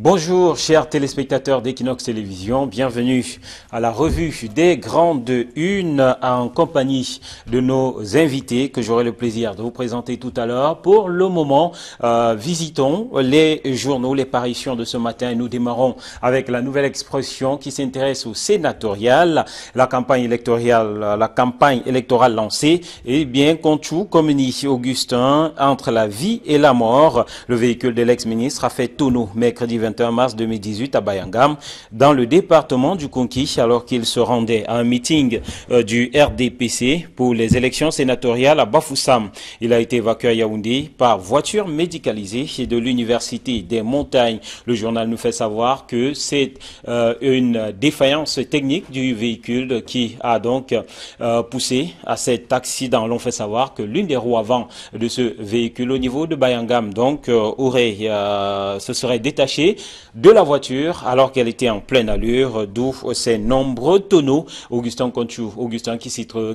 Bonjour chers téléspectateurs d'Equinox Télévision, bienvenue à la revue des grandes unes en compagnie de nos invités que j'aurai le plaisir de vous présenter tout à l'heure. Pour le moment, visitons les journaux, les parutions de ce matin et nous démarrons avec la nouvelle expression qui s'intéresse au sénatorial, la campagne électorale lancée. Eh bien, Conchou communique Augustin entre la vie et la mort. Le véhicule de l'ex-ministre a fait tonneau mercredi 21 mars 2018 à Bayangam, dans le département du Konki, alors qu'il se rendait à un meeting du RDPC pour les élections sénatoriales à Bafoussam. Il a été évacué à Yaoundé par voiture médicalisée de l'Université des Montagnes. Le journal nous fait savoir que c'est une défaillance technique du véhicule qui a donc poussé à cet accident. L'on fait savoir que l'une des roues avant de ce véhicule au niveau de Bayangam donc se serait détachée de la voiture alors qu'elle était en pleine allure, d'où ces nombreux tonneaux. Augustin Conchou,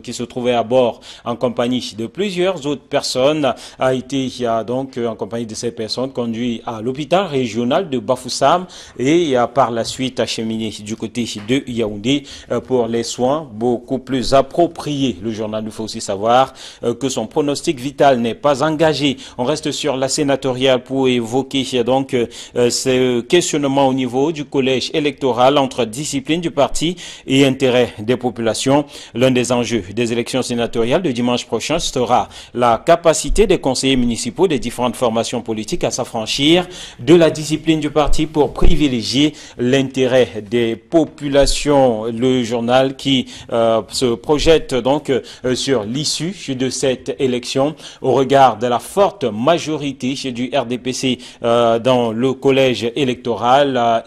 qui se trouvait à bord en compagnie de plusieurs autres personnes, a été donc en compagnie de ces personnes conduit à l'hôpital régional de Bafoussam et a par la suite acheminé du côté de Yaoundé pour les soins beaucoup plus appropriés. Le journal nous fait aussi savoir que son pronostic vital n'est pas engagé. On reste sur la sénatoriale pour évoquer donc ce questionnement au niveau du collège électoral entre discipline du parti et intérêt des populations. L'un des enjeux des élections sénatoriales de dimanche prochain sera la capacité des conseillers municipaux des différentes formations politiques à s'affranchir de la discipline du parti pour privilégier l'intérêt des populations. Le journal qui se projette donc sur l'issue de cette élection au regard de la forte majorité du RDPC dans le collège électoral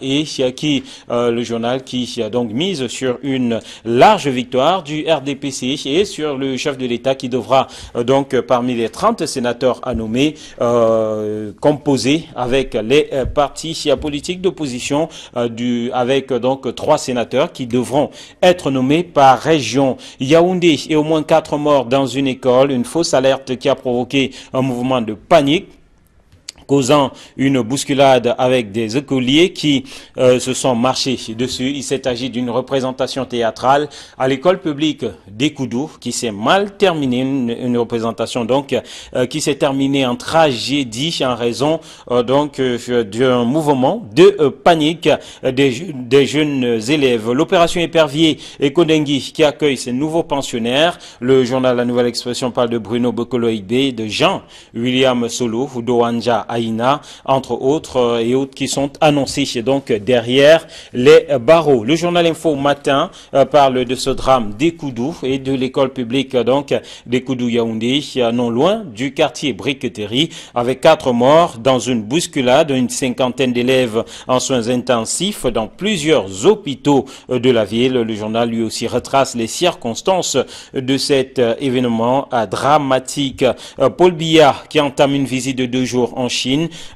et le journal qui a donc mise sur une large victoire du RDPC et sur le chef de l'État qui devra donc parmi les 30 sénateurs à nommer composer avec les partis politiques d'opposition avec donc 3 sénateurs qui devront être nommés par région. Yaoundé et au moins 4 morts dans une école, une fausse alerte qui a provoqué un mouvement de panique, causant une bousculade avec des écoliers qui se sont marchés dessus. Il s'est agi d'une représentation théâtrale à l'école publique d'Ekoudou qui s'est mal terminée, une représentation donc qui s'est terminée en tragédie en raison donc d'un mouvement de panique des jeunes élèves. L'opération Épervier et Kodengui qui accueille ces nouveaux pensionnaires. Le journal La Nouvelle Expression parle de Bruno Bokolo-Ibé, de Jean-William Solo, d'Oanja Aïna, entre autres et autres qui sont annoncés donc derrière les barreaux. Le journal Info Matin parle de ce drame d'Ekoudou et de l'école publique donc d'Ekoudou Yaoundé, non loin du quartier Briqueterie, avec 4 morts dans une bousculade, une 50aine d'élèves en soins intensifs dans plusieurs hôpitaux de la ville. Le journal lui aussi retrace les circonstances de cet événement dramatique. Paul Biya qui entame une visite de 2 jours en Chine.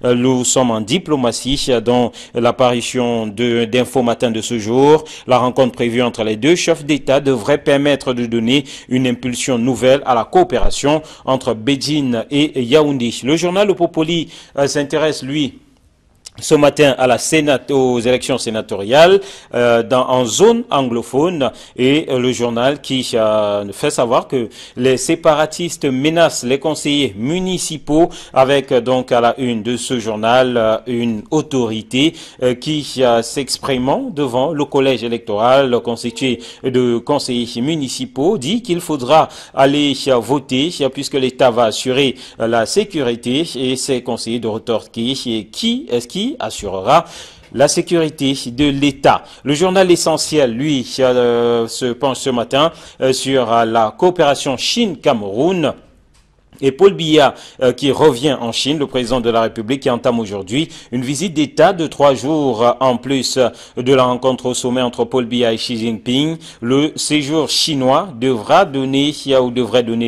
Nous sommes en diplomatie dans l'apparition d'Info Matin de ce jour. La rencontre prévue entre les 2 chefs d'État devrait permettre de donner une impulsion nouvelle à la coopération entre Beijing et Yaoundé. Le journal Le Popoli s'intéresse, lui, ce matin aux élections sénatoriales en zone anglophone et le journal qui fait savoir que les séparatistes menacent les conseillers municipaux avec donc à la une de ce journal une autorité qui s'exprimant devant le collège électoral constitué de conseillers municipaux dit qu'il faudra aller voter puisque l'État va assurer la sécurité et ses conseillers de rétorquer qui assurera la sécurité de l'État. Le journal Essentiel, lui, se penche ce matin sur la coopération Chine-Cameroun. Et Paul Biya qui revient en Chine, le président de la République qui entame aujourd'hui une visite d'État de 3 jours en plus de la rencontre au sommet entre Paul Biya et Xi Jinping. Le séjour chinois devrait donner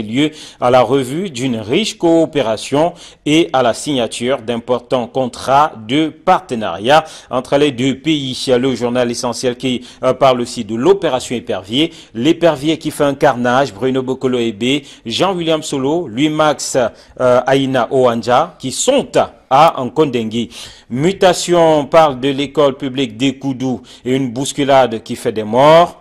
lieu à la revue d'une riche coopération et à la signature d'importants contrats de partenariat entre les 2 pays. Le journal Essentiel qui parle aussi de l'opération Épervier, l'épervier qui fait un carnage, Bruno Bokolo-Ibé, Jean-William Solo, lui Max Aïna Oanja, qui sont à Nkondengui. Mutation parle de l'école publique d'Ekoudou et une bousculade qui fait des morts.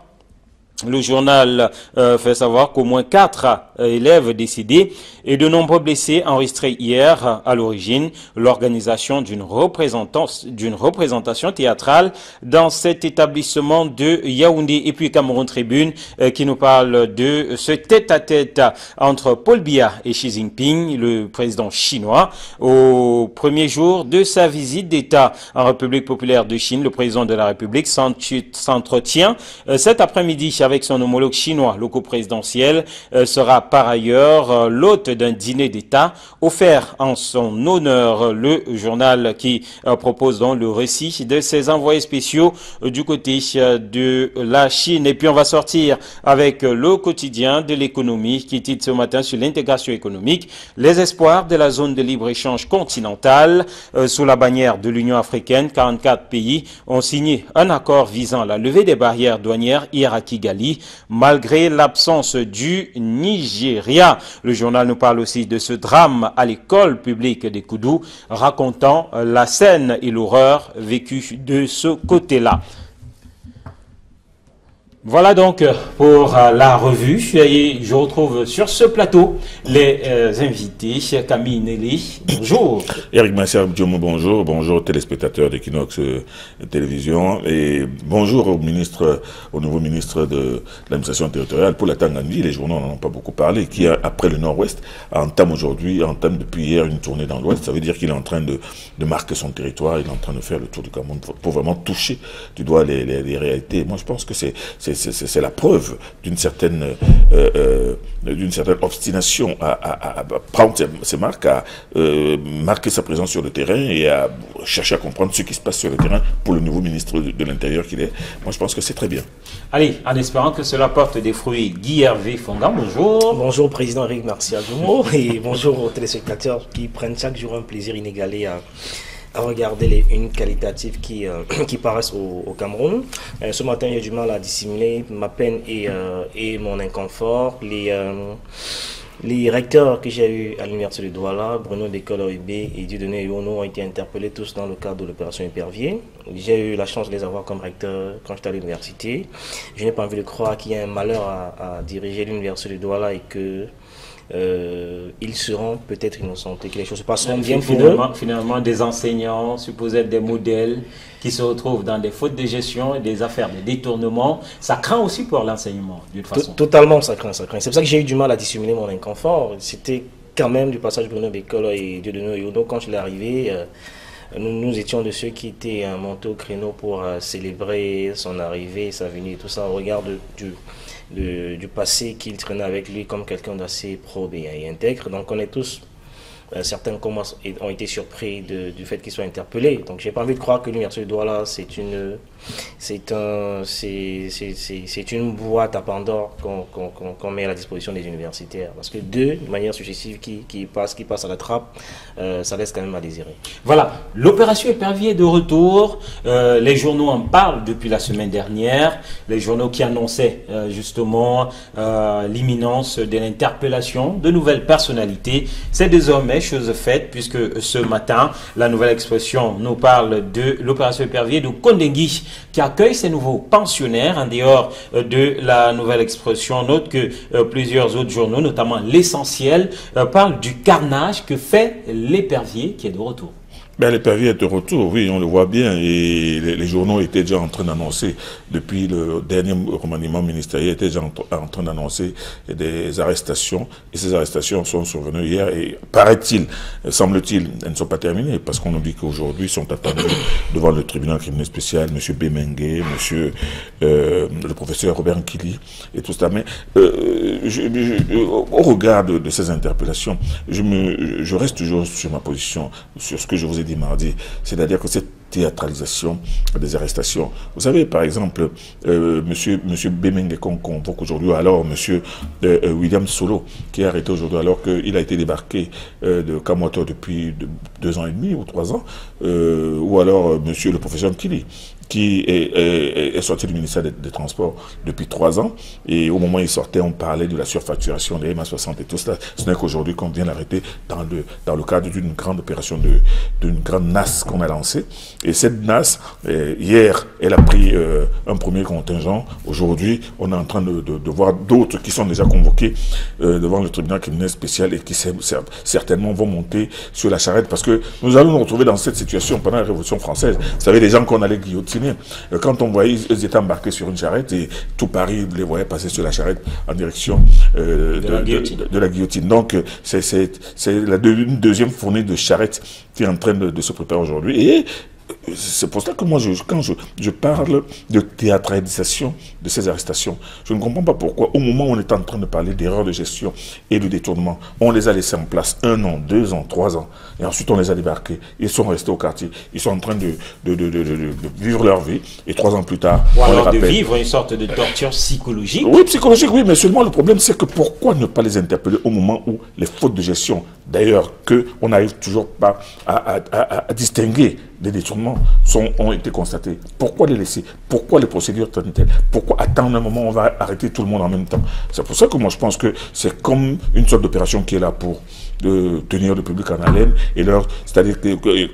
Le journal fait savoir qu'au moins 4 élèves décédés et de nombreux blessés enregistrés hier à l'origine. L'organisation d'une représentation théâtrale dans cet établissement de Yaoundé. Et puis Cameroun Tribune qui nous parle de ce tête-à-tête entre Paul Biya et Xi Jinping, le président chinois. Au premier jour de sa visite d'État en République populaire de Chine, le président de la République s'entretient cet après-midi avec son homologue chinois. Le coprésidentiel sera par ailleurs l'hôte d'un dîner d'État offert en son honneur. Le journal qui propose donc le récit de ses envoyés spéciaux du côté de la Chine. Et puis on va sortir avec le quotidien de l'économie qui titre ce matin sur l'intégration économique. Les espoirs de la zone de libre-échange continentale sous la bannière de l'Union africaine. 44 pays ont signé un accord visant la levée des barrières douanières hier à Kigali, malgré l'absence du Nigeria. Le journal nous parle aussi de ce drame à l'école publique d'Ekoudou, racontant la scène et l'horreur vécue de ce côté-là. Voilà donc pour la revue et je retrouve sur ce plateau les invités. Camille Nelly, bonjour. Eric Massiar Diomo, bonjour. Bonjour téléspectateurs d'Equinox Télévision et bonjour au nouveau ministre de l'administration territoriale pour la Tanganyika. Les journaux n'en ont pas beaucoup parlé, qui après le Nord-Ouest entame depuis hier une tournée dans l'Ouest. Ça veut dire qu'il est en train de marquer son territoire, il est en train de faire le tour du Cameroun pour vraiment toucher du doigt les réalités. Moi je pense que c'est la preuve d'une certaine obstination à prendre ses marques, à marquer sa présence sur le terrain et à chercher à comprendre ce qui se passe sur le terrain pour le nouveau ministre de l'Intérieur qu'il est. Moi, je pense que c'est très bien. Allez, en espérant que cela porte des fruits. Guy Hervé Fonga, bonjour. Bonjour, président Eric Martial Dumo, et bonjour aux téléspectateurs qui prennent chaque jour un plaisir inégalé à regarder les unes qualitatives qui paraissent au Cameroun. Ce matin, j'ai du mal à dissimuler ma peine et mon inconfort. Les recteurs que j'ai eus à l'université de Douala, Bruno Bekolo-Ibe et Dieudonné Yono, ont été interpellés tous dans le cadre de l'opération Épervier. J'ai eu la chance de les avoir comme recteur quand j'étais à l'université. Je n'ai pas envie de croire qu'il y a un malheur à diriger l'université de Douala et que ils seront peut-être innocentés, que les choses se passeront bien pour eux. Finalement, des enseignants supposés être des modèles qui se retrouvent dans des fautes de gestion et des affaires de détournement, ça craint aussi pour l'enseignement, d'une façon. Totalement, ça craint. C'est pour ça que j'ai eu du mal à dissimuler mon inconfort. C'était quand même du passage Bruno Bekolo et Dieudonné Yono. Quand je l'ai arrivé, nous étions de ceux qui étaient montés au créneau pour célébrer son arrivée, sa venue et tout ça, au regard du passé qu'il traînait avec lui comme quelqu'un d'assez probé et intègre. Donc on est tous, certains ont été surpris du fait qu'il soit interpellé. Donc j'ai pas envie de croire que l'université de Douala c'est une boîte à Pandore qu'on met à la disposition des universitaires. Parce que de manière successive qui passe à la trappe, ça laisse quand même à désirer. Voilà, l'opération Épervier est de retour. Les journaux en parlent depuis la semaine dernière. Les journaux qui annonçaient justement l'imminence de l'interpellation de nouvelles personnalités. C'est désormais chose faite puisque ce matin, la Nouvelle Expression nous parle de l'opération Épervier de Nkondengui qui accueille ces nouveaux pensionnaires. En dehors de la Nouvelle Expression, note que plusieurs autres journaux, notamment L'Essentiel, parlent du carnage que fait l'Épervier qui est de retour. Ben, l'Épervier est de retour, oui, on le voit bien, et les journaux étaient déjà en train d'annoncer, depuis le dernier remaniement ministériel, étaient déjà en train d'annoncer des arrestations, et ces arrestations sont survenues hier, et paraît-il, semble-t-il, elles ne sont pas terminées, parce qu'on nous dit qu'aujourd'hui sont attendus devant le tribunal criminel spécial, M. Bemengue, le professeur Robert Nkili, et tout cela. Mais au regard de ces interpellations, je reste toujours sur ma position, sur ce que je vous ai dit mardi, c'est-à-dire que cette théâtralisation des arrestations. Vous savez, par exemple, monsieur Bemengue qu'on convoque aujourd'hui, alors monsieur William Solo, qui est arrêté aujourd'hui alors qu'il a été débarqué de Kamoto depuis 2 ans et demi ou 3 ans, ou alors monsieur le professeur Nkili, qui est sorti du ministère des Transports depuis 3 ans. Et au moment où il sortait, on parlait de la surfacturation des MA60 et tout ça. Ce n'est qu'aujourd'hui qu'on vient l'arrêter dans le cadre d'une grande opération, d'une grande NAS qu'on a lancée. Et cette NAS, hier, elle a pris un premier contingent. Aujourd'hui, on est en train de voir d'autres qui sont déjà convoqués devant le tribunal criminel spécial et qui certainement vont monter sur la charrette, parce que nous allons nous retrouver dans cette situation pendant la Révolution française. Vous savez, les gens qu'on allait guillotiner, quand on voyait, ils étaient embarqués sur une charrette et tout Paris les voyait passer sur la charrette en direction de la guillotine. Donc, c'est une deuxième fournée de charrettes qui est en train de se préparer aujourd'hui. Et c'est pour ça que moi, quand je parle de théâtralisation de ces arrestations, je ne comprends pas pourquoi, au moment où on est en train de parler d'erreurs de gestion et de détournement, on les a laissés en place 1 an, 2 ans, 3 ans, et ensuite on les a débarqués. Ils sont restés au quartier, ils sont en train de vivre leur vie, et 3 ans plus tard, ou on les alors rappelle. de vivre une sorte de torture psychologique. Oui, psychologique, oui, mais seulement le problème, c'est que pourquoi ne pas les interpeller au moment où les fautes de gestion, d'ailleurs, qu'on n'arrive toujours pas à distinguer des détournements, ont été constatés. Pourquoi les laisser? Pourquoi les procédures traînent-elles? Pourquoi attendre un moment où on va arrêter tout le monde en même temps? C'est pour ça que moi je pense que c'est comme une sorte d'opération qui est là pour tenir le public en haleine, et c'est-à-dire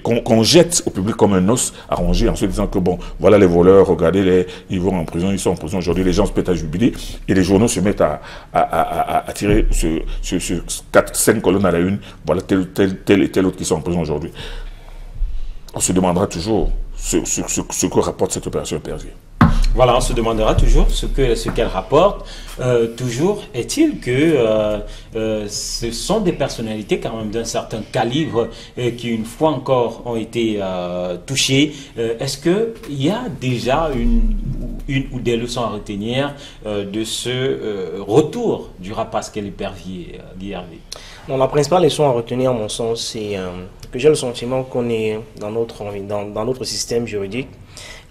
qu'on jette au public comme un os à ronger en se disant que bon, voilà les voleurs, regardez, ils vont en prison, ils sont en prison aujourd'hui, les gens se mettent à jubiler, et les journaux se mettent à tirer sur 4-5 colonnes à la une, voilà tel et tel autre qui sont en prison aujourd'hui. On se demandera toujours ce que rapporte cette opération Persier. Voilà, on se demandera toujours ce qu'elle rapporte. Toujours est-il que ce sont des personnalités quand même d'un certain calibre qui une fois encore ont été touchées. Est-ce qu'il y a déjà une ou des leçons à retenir de ce retour du rapace qu'est l'épervier, Guy Hervé? Non, la principale leçon à retenir, à mon sens, c'est que j'ai le sentiment qu'on est dans notre système juridique,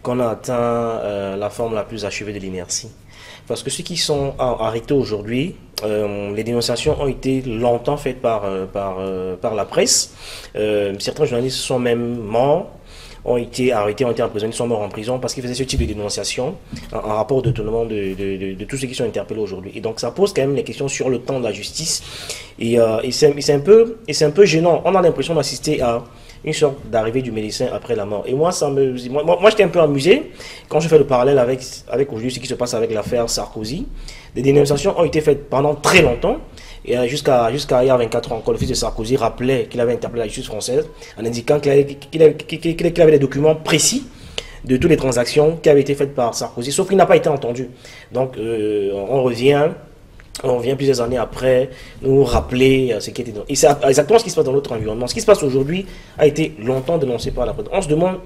qu'on a atteint la forme la plus achevée de l'inertie. Parce que ceux qui sont arrêtés aujourd'hui, les dénonciations ont été longtemps faites par la presse. Certains journalistes sont même morts, ont été arrêtés, ont été emprisonnés, sont morts en prison parce qu'ils faisaient ce type de dénonciation en rapport de détournement de tous ceux qui sont interpellés aujourd'hui. Et donc ça pose quand même les questions sur le temps de la justice. Et c'est un peu gênant. On a l'impression d'assister à une sorte d'arrivée du médecin après la mort. Et moi, moi j'étais un peu amusé quand je fais le parallèle avec aujourd'hui ce qui se passe avec l'affaire Sarkozy. Des dénonciations ont été faites pendant très longtemps. Et jusqu'à il y a 24 ans, quand le fils de Sarkozy rappelait qu'il avait interpellé la justice française en indiquant qu'il avait des documents précis de toutes les transactions qui avaient été faites par Sarkozy, sauf qu'il n'a pas été entendu. Donc on revient plusieurs années après nous rappeler ce qui était dans... Et c'est exactement ce qui se passe dans notre environnement. Ce qui se passe aujourd'hui a été longtemps dénoncé par la presse. On se demande,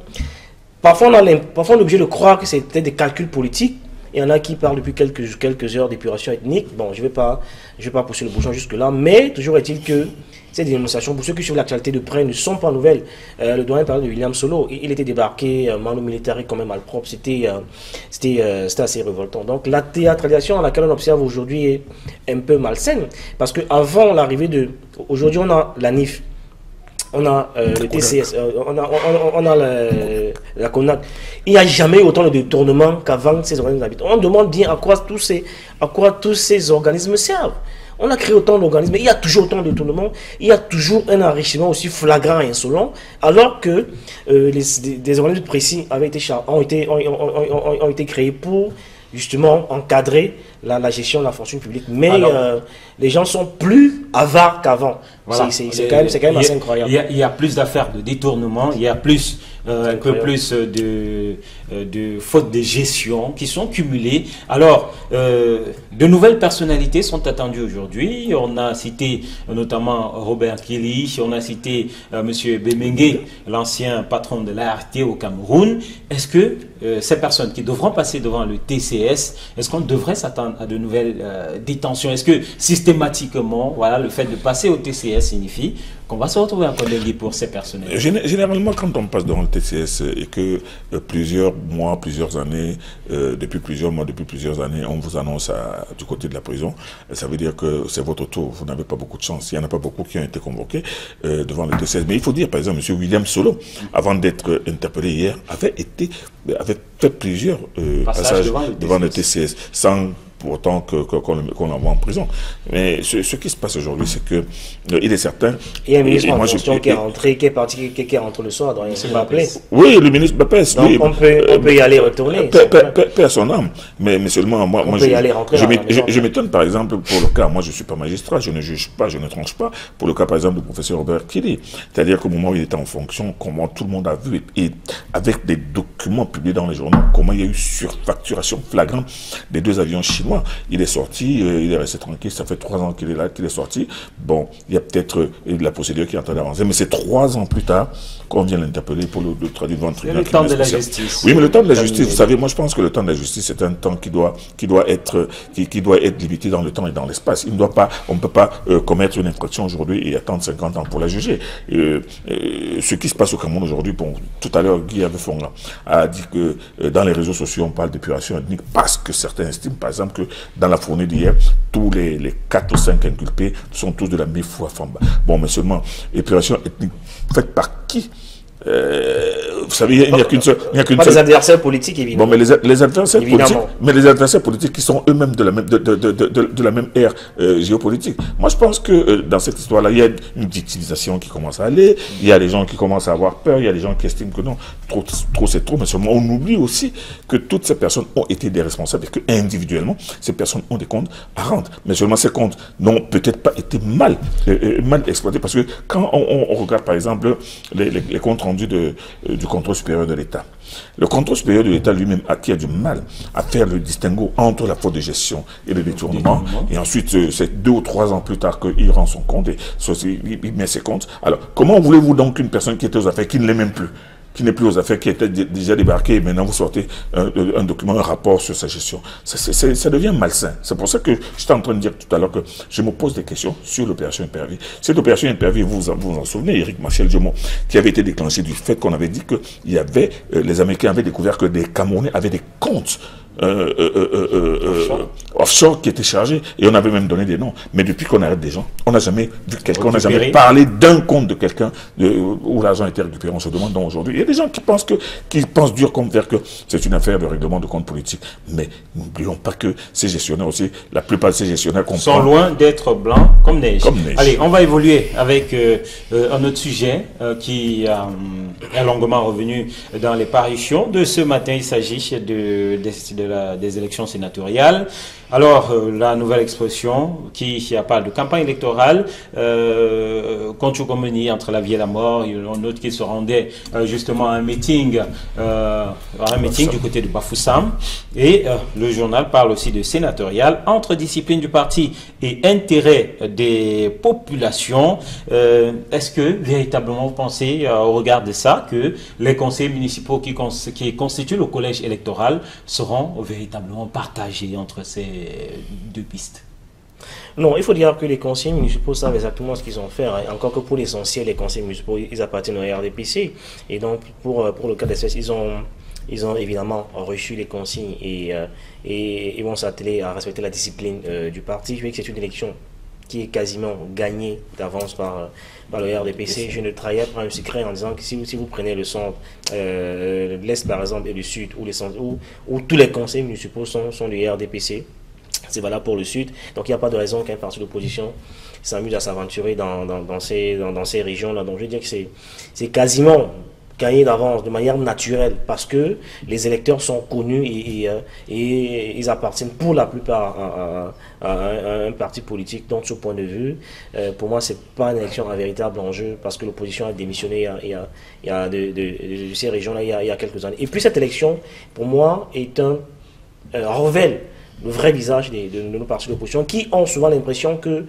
parfois on est obligé de croire que c'était des calculs politiques. Il y en a qui parlent depuis quelques heures d'épuration ethnique. Bon, je vais pas pousser le bouchon jusque-là, mais toujours est-il que ces dénonciations, pour ceux qui suivent l'actualité de près, ne sont pas nouvelles. Le doyen parlait de William Solo. Il était débarqué, mano militaire quand même malpropre. C'était assez révoltant. Donc la théâtralisation dans laquelle on observe aujourd'hui est un peu malsaine. Parce qu'avant l'arrivée de... Aujourd'hui, on a la NIF. On a le TCS, on a la CONAC. Il n'y a jamais eu autant de détournements qu'avant ces organismes d'habitat. On demande bien à quoi tous ces organismes servent. On a créé autant d'organismes, mais il y a toujours autant de détournements, il y a toujours un enrichissement aussi flagrant et insolent, alors que des organismes précis ont été créés pour justement encadrer la gestion de la fortune publique. Mais les gens sont plus avares qu'avant. Voilà. C'est quand même assez incroyable. Il y a plus d'affaires de détournement, il y a plus, un peu plus de fautes de gestion qui sont cumulées. Alors, de nouvelles personnalités sont attendues aujourd'hui. On a cité notamment Robert Kili, on a cité M. Bemengue, l'ancien patron de l'ART au Cameroun. Est-ce que ces personnes qui devront passer devant le TCS, est-ce qu'on devrait s'attendre à de nouvelles détentions? Est-ce que systématiquement, voilà, le fait de passer au TCS signifie qu'on va se retrouver en Kodengui pour ces personnels. Généralement, quand on passe dans le TCS et que plusieurs mois, plusieurs années, depuis plusieurs années, on vous annonce du côté de la prison, ça veut dire que c'est votre tour. Vous n'avez pas beaucoup de chance. Il n'y en a pas beaucoup qui ont été convoqués devant le TCS. Mais il faut dire, par exemple, M. William Solo, avant d'être interpellé hier, avait fait plusieurs passages devant le TCS, sans pour autant qu'on l'envoie en prison. Mais ce qui se passe aujourd'hui, c'est que il est certain... Il y a un ministre en fonction qui est rentré, qui est parti, qui est rentré le soir, donc il s'est pas appelé. Oui, le ministre Bapès. Donc oui, on peut y aller retourner. Paix à son âme. Mais seulement, moi je m'étonne, par exemple, pour le cas, moi je ne suis pas magistrat, je ne juge pas, je ne tranche pas, pour le cas, par exemple, du professeur Robert Kili. C'est-à-dire qu'au moment où il était en fonction, comment tout le monde a vu, et avec des documents publiés dans les journaux, comment il y a eu surfacturation flagrante des 2 avions chinois. Il est sorti, il est resté tranquille, ça fait 3 ans qu'il est là, qu'il est sorti. Bon, il y a peut-être la procédure qui est en train d'avancer, mais c'est 3 ans plus tard qu'on vient l'interpeller pour le traduire devant le tribunal. Le temps de la justice. Oui, mais le temps de la justice, vous savez, moi je pense que le temps de la justice, c'est un temps qui doit être limité dans le temps et dans l'espace. On ne peut pas commettre une infraction aujourd'hui et attendre 50 ans pour la juger. Ce qui se passe au Cameroun aujourd'hui, bon, tout à l'heure, Guy Avefonga a dit que dans les réseaux sociaux, on parle d'épuration ethnique parce que certains estiment, par exemple, que dans la fournée d'hier, tous les 4 ou 5 inculpés sont tous de la Mifwa Famba. Bon, mais seulement, épuration ethnique faite par qui? Vous savez, il n'y a qu'une seule. Pas les adversaires politiques, évidemment. Bon, mais les adversaires politiques, les adversaires politiques qui sont eux-mêmes de la même ère géopolitique. Moi, je pense que dans cette histoire-là, il y a une victimisation qui commence à aller. Il y a des gens qui commencent à avoir peur. Il y a des gens qui estiment que non, trop c'est trop. Mais seulement, on oublie aussi que toutes ces personnes ont été des responsables et que individuellement, ces personnes ont des comptes à rendre. Mais seulement ces comptes n'ont peut-être pas été mal exploités parce que quand on regarde, par exemple, les comptes rendus du contrôle supérieur de l'État. Le contrôle supérieur de l'État lui-même qui a du mal à faire le distinguo entre la faute de gestion et le détournement. Et ensuite, c'est 2 ou 3 ans plus tard qu'il rend son compte et il met ses comptes. Alors, comment voulez-vous donc qu'une personne qui était aux affaires, qui ne l'est même plus, qui n'est plus aux affaires, qui était déjà débarqué, et maintenant vous sortez un document, un rapport sur sa gestion. Ça devient malsain. C'est pour ça que j'étais en train de dire tout à l'heure que je me pose des questions sur l'opération Impervi. Cette opération Impervi, vous en souvenez, Éric Machel-Diomon, qui avait été déclenchée du fait qu'on avait dit que il y avait, les Américains avaient découvert que des Camerounais avaient des comptes offshore qui étaient chargés, et on avait même donné des noms. Mais depuis qu'on arrête des gens, on n'a jamais vu quelqu'un, on n'a jamais parlé d'un compte de quelqu'un où l'argent a été récupéré. On se demande donc aujourd'hui. Il y a des gens qui pensent dur comme faire que c'est une affaire de règlement de compte politique. Mais n'oublions pas que ces gestionnaires aussi, la plupart de ces gestionnaires sont loin d'être blancs comme neige. Allez, on va évoluer avec un autre sujet qui est longuement revenu dans les parutions de ce matin. Il s'agit des élections sénatoriales. Alors, la nouvelle expression qui parle de campagne électorale, contre Komeni, entre la vie et la mort, il y en a un autre qui se rendait justement à un meeting du côté de Bafoussam. Et le journal parle aussi de sénatorial, entre discipline du parti et intérêt des populations. Est-ce que, véritablement, vous pensez, au regard de ça, que les conseillers municipaux qui constituent le collège électoral seront véritablement partagés entre ces 2 pistes? Non, il faut dire que les conseillers municipaux savent exactement ce qu'ils ont fait. Hein. Encore que pour l'essentiel, les conseillers municipaux, ils appartiennent au RDPC. Et donc, pour le cas des CS, ils ont évidemment reçu les consignes et ils vont s'atteler à respecter la discipline du parti. Je veux dire que c'est une élection qui est quasiment gagnée d'avance par le RDPC. Je ne trahis pas un secret en disant que si vous prenez le centre, l'Est par exemple et le Sud, où tous les conseils municipaux sont du RDPC, c'est valable pour le Sud. Donc il n'y a pas de raison qu'un parti d'opposition s'amuse à s'aventurer dans ces régions-là. Donc je veux dire que c'est quasiment gagné d'avance, de manière naturelle, parce que les électeurs sont connus et ils appartiennent pour la plupart à un parti politique. Donc, de ce point de vue, pour moi, c'est pas une élection à véritable enjeu, parce que l'opposition a démissionné il y a de ces régions-là il y a quelques années. Et puis, cette élection, pour moi, révèle le vrai visage de nos partis d'opposition, qui ont souvent l'impression que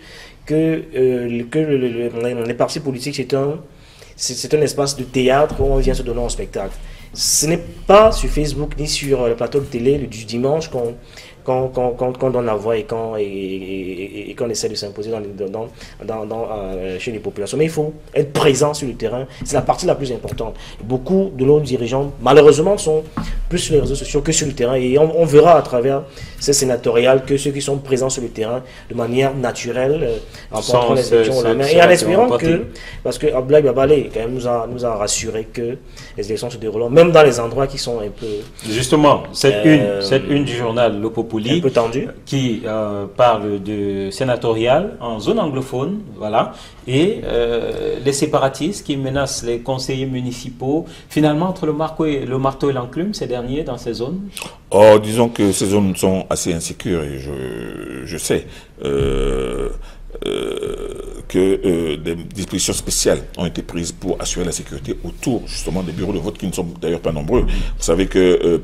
les partis politiques, c'est un espace de théâtre où on vient se donner un spectacle. Ce n'est pas sur Facebook ni sur le plateau de télé du dimanche qu'on donne la voix et qu'on essaie de s'imposer chez les populations. Mais il faut être présent sur le terrain. C'est la partie la plus importante. Beaucoup de nos dirigeants, malheureusement, sont plus sur les réseaux sociaux que sur le terrain. Et on verra à travers ces sénatoriales que ceux qui sont présents sur le terrain de manière naturelle, en portant les élections la main. Et en espérant que, parce que Abdoulaye Babale quand même nous a rassuré que les élections se dérouleront, même dans les endroits qui sont un peu... Justement, cette une du journal Le Populi, un peu tendue, qui parle de sénatorial en zone anglophone, voilà, et les séparatistes qui menacent les conseillers municipaux, finalement entre le marteau et l'enclume, ces derniers dans ces zones. Oh, disons que ces zones sont assez insécures et je sais que des dispositions spéciales ont été prises pour assurer la sécurité autour justement des bureaux de vote qui ne sont d'ailleurs pas nombreux. Vous savez que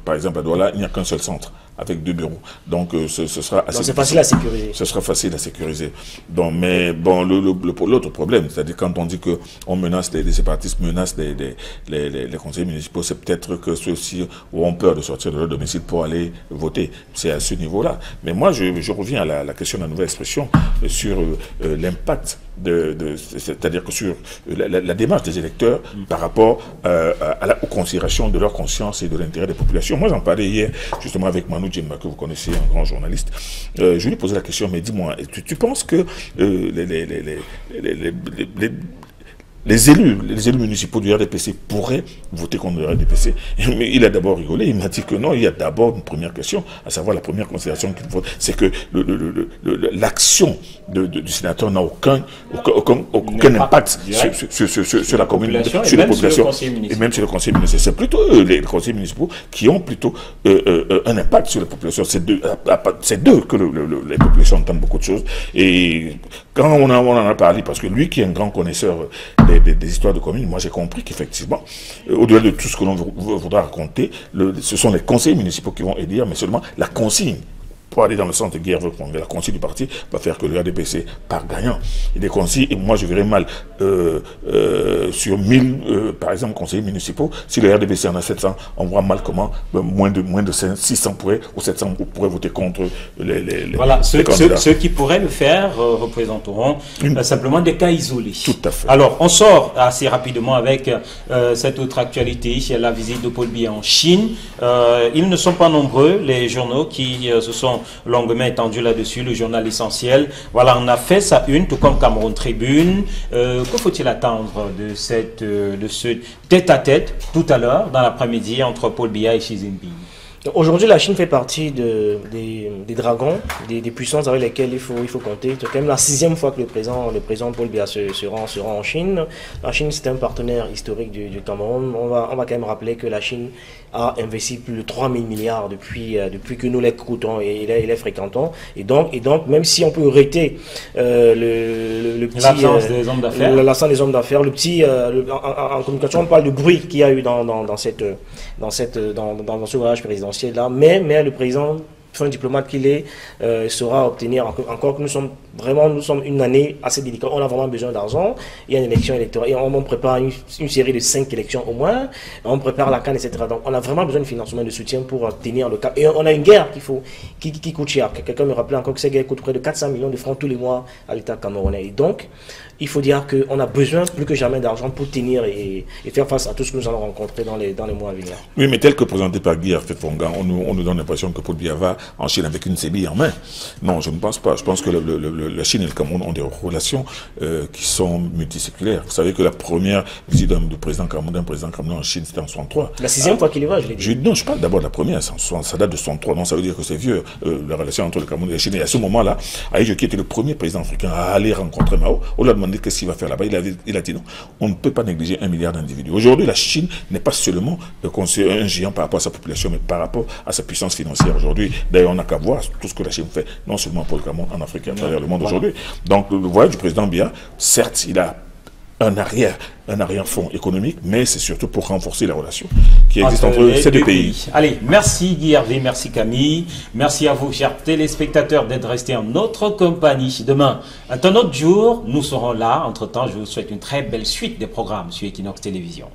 par exemple à Douala, il n'y a qu'un seul centre avec 2 bureaux. Donc ce sera assez facile à sécuriser. Ce sera facile à sécuriser. Donc, mais bon, l'autre problème, c'est-à-dire quand on dit que on menace les séparatistes menacent les conseillers municipaux, c'est peut-être que ceux-ci auront peur de sortir de leur domicile pour aller voter. C'est à ce niveau-là. Mais moi, je reviens à la question de la nouvelle expression sur l'impact c'est-à-dire que sur la démarche des électeurs par rapport aux considérations de leur conscience et de l'intérêt des populations. Moi, j'en parlais hier justement avec Manu Djemba, que vous connaissez, un grand journaliste. Je lui posais la question, mais dis-moi, tu penses que les élus municipaux du RDPC pourraient voter contre le RDPC? Mais il a d'abord rigolé, il m'a dit que non, il y a d'abord une première question, à savoir la première considération qu'il faut, c'est que l'action du sénateur n'a aucun impact sur la commune, sur la population, et même sur le conseil municipal. C'est plutôt les conseillers municipaux qui ont plutôt un impact sur la population. C'est d'eux que les populations entendent beaucoup de choses. Et quand on en a parlé, parce que lui qui est un grand connaisseur des histoires de communes, moi j'ai compris qu'effectivement, au-delà de tout ce que l'on voudra raconter, ce sont les conseillers municipaux qui vont élire, mais seulement la consigne pour aller dans le centre de guerre, la consigne du parti va faire que le RDPC part gagnant. Et des consignes, et moi je verrais mal sur 1000, par exemple, conseillers municipaux, si le RDPC en a 700, on voit mal comment moins de 600 ou 700 pourraient voter contre les voilà, ceux qui pourraient le faire représenteront simplement des cas isolés. Tout à fait. Alors, on sort assez rapidement avec cette autre actualité, la visite de Paul Biya en Chine. Ils ne sont pas nombreux, les journaux qui se sont longuement étendu là-dessus, le journal Essentiel. Voilà, on a fait sa une, tout comme Cameroun Tribune. Que faut-il attendre de ce tête-à-tête tout à l'heure, dans l'après-midi, entre Paul Biya et Xi Jinping? Aujourd'hui, la Chine fait partie des dragons, des puissances avec lesquelles il faut compter. C'est quand même la 6e fois que le président Paul Biya se rend en Chine. La Chine, c'est un partenaire historique du Cameroun. On va quand même rappeler que la Chine a investi plus de 3 000 milliards depuis que nous l'écoutons et les fréquentons. Et donc, même si on peut arrêter l'absence des hommes d'affaires, le petit en communication, on parle de bruit qu'il y a eu dans ce voyage présidentiel là, mais le président, un diplomate qu'il est, saura obtenir encore que nous sommes une année assez délicate. On a vraiment besoin d'argent. Il y a une élection électorale et on prépare une série de 5 élections au moins. On prépare la CAN, etc. Donc on a vraiment besoin de financement, de soutien pour tenir le cap. Et on a une guerre qui coûte cher. Quelqu'un me rappelait encore que cette guerre coûte près de 400 millions de francs tous les mois à l'État camerounais. Et donc, il faut dire qu'on a besoin plus que jamais d'argent pour tenir et faire face à tout ce que nous allons rencontrer dans les mois à venir. Oui, mais tel que présenté par Guy Arfet-Fonga, on nous donne l'impression que Paul Biya va en Chine avec une sébille en main. Non, je ne pense pas. Je pense que la Chine et le Cameroun ont des relations qui sont multiséculaires. Vous savez que la première visite d'un président camerounais en Chine, c'était en 63. La 6e fois qu'il y va, je l'ai dit. Non, je parle d'abord de la première, ça date de 63. Non, ça veut dire que c'est vieux, la relation entre le Cameroun et la Chine. Et à ce moment-là, Aïe qui était le premier président africain à aller rencontrer Mao, on lui a demandé qu'est-ce qu'il va faire là-bas. Il a dit non, on ne peut pas négliger 1 milliard d'individus. Aujourd'hui, la Chine n'est pas seulement un géant par rapport à sa population, mais par rapport à sa puissance financière aujourd'hui. D'ailleurs, on n'a qu'à voir tout ce que la Chine fait, non seulement pour le Cameroun, en Afrique et à travers le monde aujourd'hui. Donc, le voyage du président Biya, certes, il a un arrière-fond économique, mais c'est surtout pour renforcer la relation qui existe entre ces deux pays. Allez, merci Guy Hervé, merci Camille, merci à vous, chers téléspectateurs, d'être restés en notre compagnie. Demain, à un autre jour, nous serons là. Entre-temps, je vous souhaite une très belle suite des programmes sur Equinox Télévision.